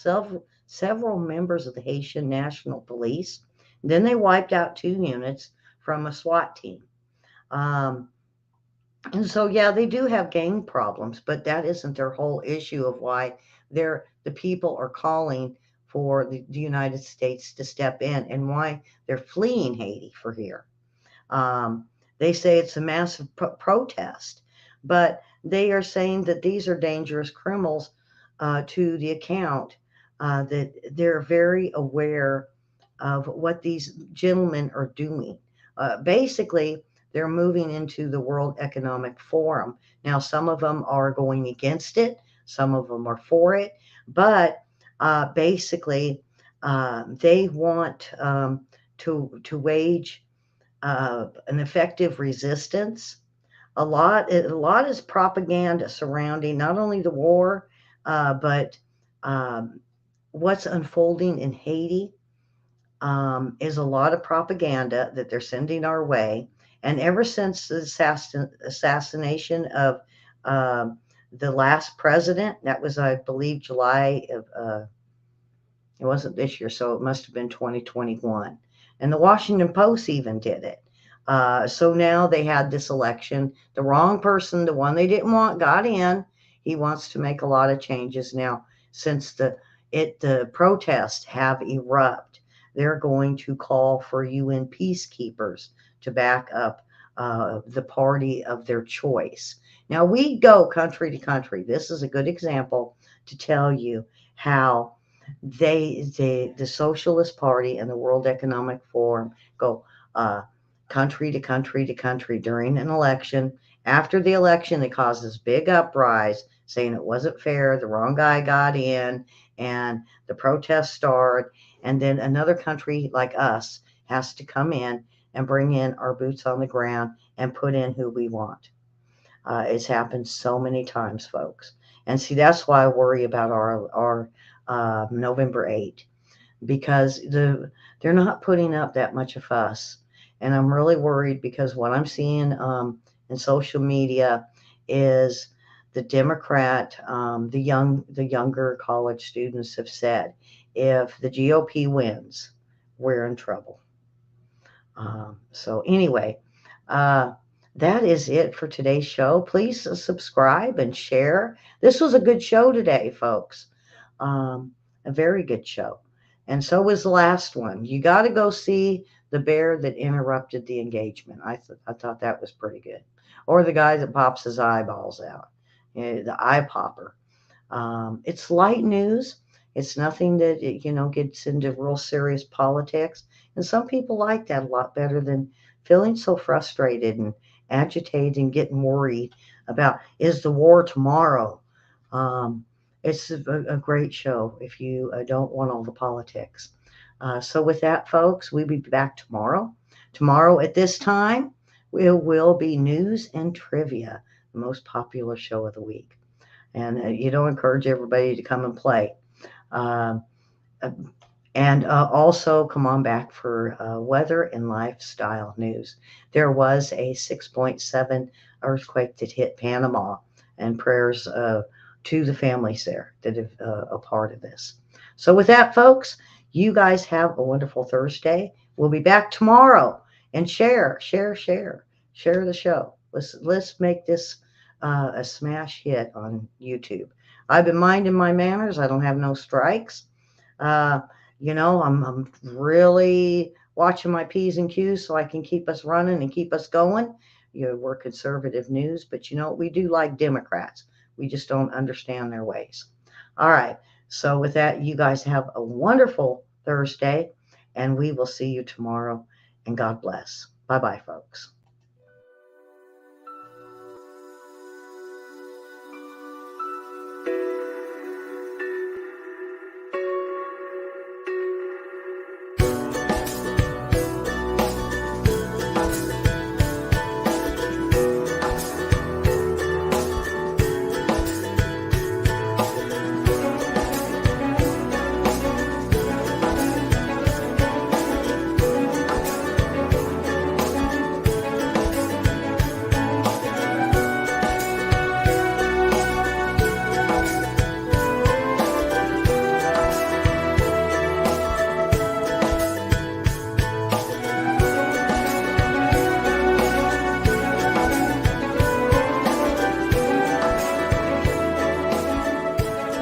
several members of the Haitian National Police. Then they wiped out 2 units from a SWAT team. Um, and so, yeah, they do have gang problems, but that isn't their whole issue of why the people are calling for the United States to step in and why they're fleeing Haiti for here. Um, they say it's a massive protest, but they are saying that these are dangerous criminals to the account, that they're very aware of what these gentlemen are doing. Basically, they're moving into the World Economic Forum. Now, some of them are going against it, some of them are for it, but basically, they want to wage an effective resistance. A lot is propaganda surrounding not only the war, but um, what's unfolding in Haiti is a lot of propaganda that they're sending our way. And ever since the assassination of um, the last president, that was, I believe, July of, it wasn't this year, so it must have been 2021. And the Washington Post even did it. So now they had this election. The wrong person, the one they didn't want, got in. He wants to make a lot of changes now since the protests have erupted. They're going to call for UN peacekeepers to back up the party of their choice. Now we go country to country. This is a good example to tell you how the Socialist Party and the World Economic Forum go country to country to country during an election. After the election, it causes big uprise saying it wasn't fair, the wrong guy got in, and the protests start. And then another country like us has to come in and bring in our boots on the ground and put in who we want. It's happened so many times, folks. And see, that's why I worry about our November 8th, because they're not putting up that much of fuss. And I'm really worried because what I'm seeing in social media is the Democrat, the younger college students have said, if the GOP wins, we're in trouble. So anyway, uh, that is it for today's show. Please subscribe and share. This was a good show today, folks. Um, a very good show. And so was the last one. You got to go see the bear that interrupted the engagement. I thought that was pretty good. Or the guy that pops his eyeballs out, the eye popper. It's light news. It's nothing that gets into real serious politics. And some people like that a lot better than feeling so frustrated and agitated and getting worried about is the war tomorrow. Um, it's a great show if you don't want all the politics. So with that, folks, we'll be back tomorrow. Tomorrow at this time, it will be news and trivia, the most popular show of the week. And encourage everybody to come and play. Um, uh, and also come on back for weather and lifestyle news. There was a 6.7 earthquake that hit Panama, and prayers to the families there that are a part of this. So, with that, folks, you guys have a wonderful Thursday. We'll be back tomorrow and share the show. Let's make this a smash hit on YouTube. I've been minding my manners. I don't have no strikes. Uh, I'm really watching my P's and Q's so I can keep us running and keep us going. We're conservative news, but we do like Democrats. We just don't understand their ways. All right. So with that, you guys have a wonderful Thursday, and we will see you tomorrow. And God bless. Bye bye, folks.